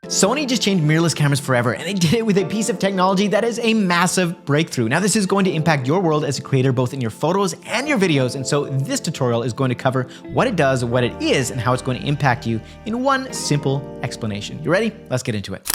Sony just changed mirrorless cameras forever, and they did it with a piece of technology that is a massive breakthrough. Now, this is going to impact your world as a creator, both in your photos and your videos, and so this tutorial is going to cover what it does, what it is, and how it's going to impact you in one simple explanation. You ready? Let's get into it.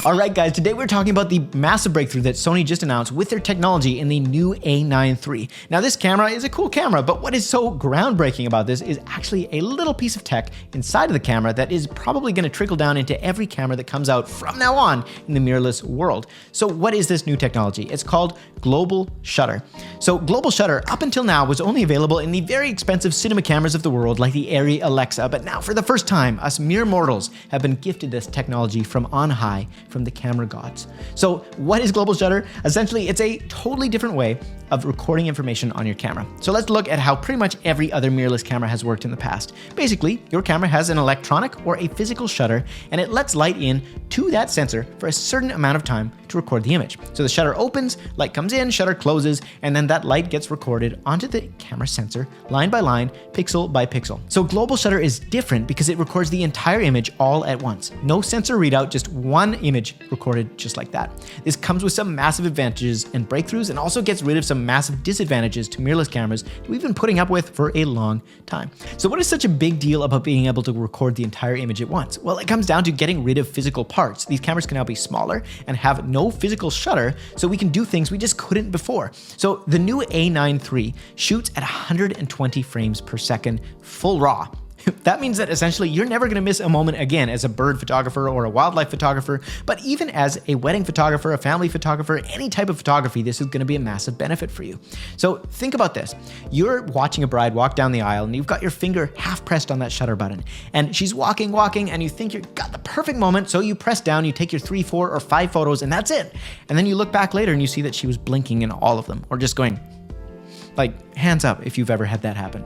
Alright guys, today we're talking about the massive breakthrough that Sony just announced with their technology in the new A9 III. Now this camera is a cool camera, but what is so groundbreaking about this is actually a little piece of tech inside of the camera that is probably going to trickle down into every camera that comes out from now on in the mirrorless world. So what is this new technology? It's called global shutter. So global shutter up until now was only available in the very expensive cinema cameras of the world like the Arri Alexa, but now for the first time, us mere mortals have been gifted this technology from on high, from the camera gods. So what is global shutter? Essentially, it's a totally different way of recording information on your camera. So let's look at how pretty much every other mirrorless camera has worked in the past. Basically, your camera has an electronic or a physical shutter, and it lets light in to that sensor for a certain amount of time to record the image. So the shutter opens, light comes in, shutter closes, and then that light gets recorded onto the camera sensor, line by line, pixel by pixel. So global shutter is different because it records the entire image all at once. No sensor readout, just one image recorded just like that. This comes with some massive advantages and breakthroughs, and also gets rid of some massive disadvantages to mirrorless cameras that we've been putting up with for a long time. So what is such a big deal about being able to record the entire image at once? Well, it comes down to getting rid of physical parts. These cameras can now be smaller and have no physical shutter, so we can do things we just couldn't before. So the new A9 III shoots at 120 frames per second, full RAW. That means that essentially you're never going to miss a moment again as a bird photographer or a wildlife photographer, but even as a wedding photographer, a family photographer, any type of photography, this is going to be a massive benefit for you. So think about this. You're watching a bride walk down the aisle and you've got your finger half pressed on that shutter button, and she's walking, and you think you've got the perfect moment, so you press down, you take your 3, 4, or 5 photos, and that's it. And then you look back later and you see that she was blinking in all of them, or just going, like, hands up if you've ever had that happen.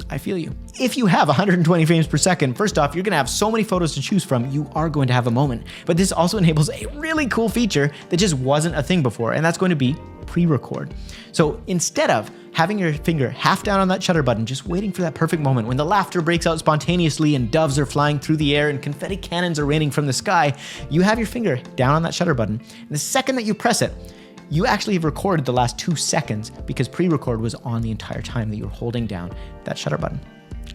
I feel you. If you have 120 frames per second, first off, you're going to have so many photos to choose from, you are going to have a moment. But this also enables a really cool feature that just wasn't a thing before, and that's going to be pre-record. So instead of having your finger half down on that shutter button, just waiting for that perfect moment when the laughter breaks out spontaneously and doves are flying through the air and confetti cannons are raining from the sky, you have your finger down on that shutter button, and the second that you press it, you actually have recorded the last 2 seconds because pre-record was on the entire time that you were holding down that shutter button.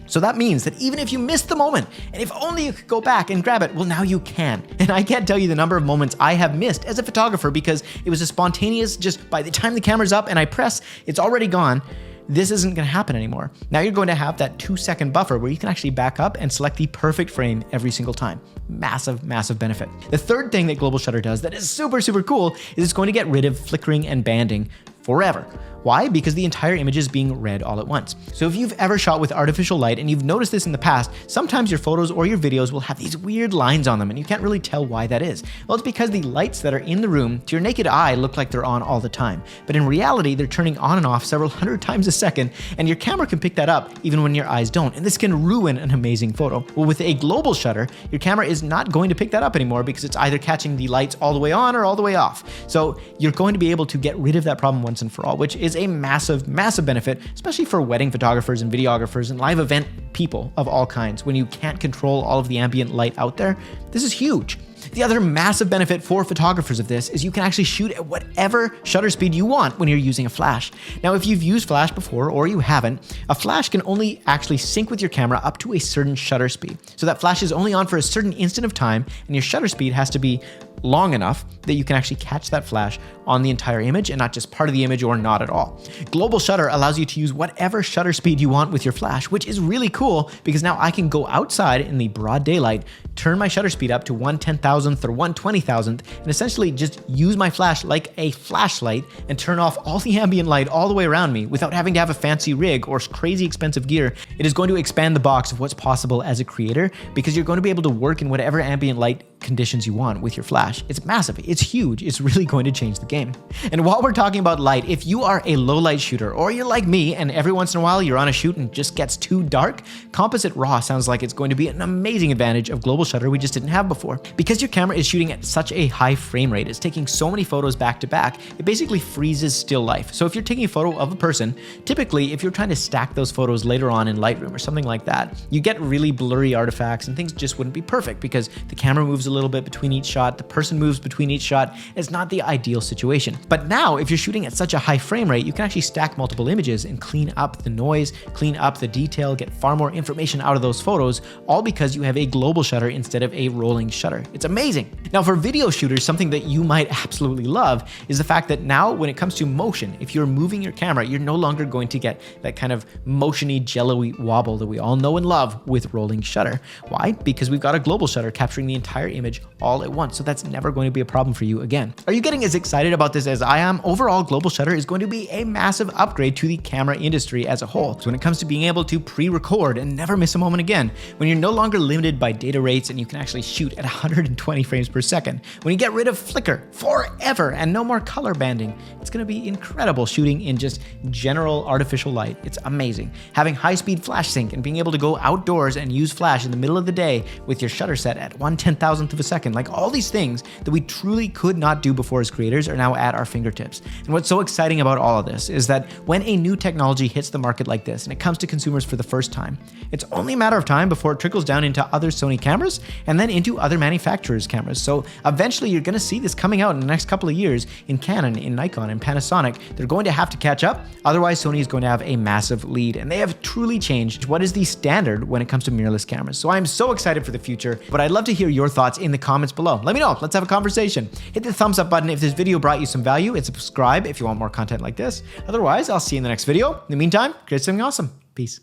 So that means that even if you missed the moment, and if only you could go back and grab it, well, now you can. And I can't tell you the number of moments I have missed as a photographer because it was a spontaneous, just by the time the camera's up and I press, it's already gone. This isn't going to happen anymore. Now you're going to have that 2-second buffer where you can actually back up and select the perfect frame every single time. Massive, massive benefit. The third thing that global shutter does that is super, super cool is it's going to get rid of flickering and banding forever. Why? Because the entire image is being read all at once. So if you've ever shot with artificial light and you've noticed this in the past, sometimes your photos or your videos will have these weird lines on them and you can't really tell why that is. Well, it's because the lights that are in the room to your naked eye look like they're on all the time. But in reality, they're turning on and off several hundred times a second, and your camera can pick that up even when your eyes don't. And this can ruin an amazing photo. Well, with a global shutter, your camera is not going to pick that up anymore because it's either catching the lights all the way on or all the way off. So you're going to be able to get rid of that problem once and for all, which is a massive, massive benefit, especially for wedding photographers and videographers and live event people of all kinds. When you can't control all of the ambient light out there, this is huge. The other massive benefit for photographers of this is you can actually shoot at whatever shutter speed you want when you're using a flash. Now, if you've used flash before or you haven't, a flash can only actually sync with your camera up to a certain shutter speed. So that flash is only on for a certain instant of time, and your shutter speed has to be long enough that you can actually catch that flash on the entire image and not just part of the image or not at all. Global shutter allows you to use whatever shutter speed you want with your flash, which is really cool because now I can go outside in the broad daylight, turn my shutter speed up to 1/10,000th or 1/20,000th, and essentially just use my flash like a flashlight and turn off all the ambient light all the way around me without having to have a fancy rig or crazy expensive gear. It is going to expand the box of what's possible as a creator because you're going to be able to work in whatever ambient light conditions you want with your flash. It's massive, it's huge, it's really going to change the game. And while we're talking about light, if you are a low light shooter or you're like me and every once in a while you're on a shoot and it just gets too dark, composite RAW sounds like it's going to be an amazing advantage of global shutter we just didn't have before. Because your camera is shooting at such a high frame rate, it's taking so many photos back to back, it basically freezes still life. So if you're taking a photo of a person, typically if you're trying to stack those photos later on in Lightroom or something like that, you get really blurry artifacts and things just wouldn't be perfect because the camera moves a little bit between each shot, the person moves between each shot. It's not the ideal situation. But now if you're shooting at such a high frame rate, you can actually stack multiple images and clean up the noise, clean up the detail, get far more information out of those photos, all because you have a global shutter instead of a rolling shutter. It's amazing. Now for video shooters, something that you might absolutely love is the fact that now when it comes to motion, if you're moving your camera, you're no longer going to get that kind of motiony, jello-y wobble that we all know and love with rolling shutter. Why? Because we've got a global shutter capturing the entire image all at once, so that's never going to be a problem for you again. Are you getting as excited about this as I am? Overall, global shutter is going to be a massive upgrade to the camera industry as a whole. So when it comes to being able to pre-record and never miss a moment again, when you're no longer limited by data rates and you can actually shoot at 120 frames per second, when you get rid of flicker forever and no more color banding, it's going to be incredible shooting in just general artificial light. It's amazing. Having high-speed flash sync and being able to go outdoors and use flash in the middle of the day with your shutter set at 1/10,000th of a second, like all these things that we truly could not do before as creators are now at our fingertips. And what's so exciting about all of this is that when a new technology hits the market like this and it comes to consumers for the first time, it's only a matter of time before it trickles down into other Sony cameras and then into other manufacturers' cameras. So eventually you're going to see this coming out in the next couple of years in Canon, in Nikon, and Panasonic. They're going to have to catch up, otherwise Sony is going to have a massive lead, and they have truly changed what is the standard when it comes to mirrorless cameras. So I'm so excited for the future, but I'd love to hear your thoughts in the comments below. Let me know. Let's have a conversation. Hit the thumbs up button if this video brought you some value, and subscribe if you want more content like this. Otherwise, I'll see you in the next video. In the meantime, create something awesome. Peace.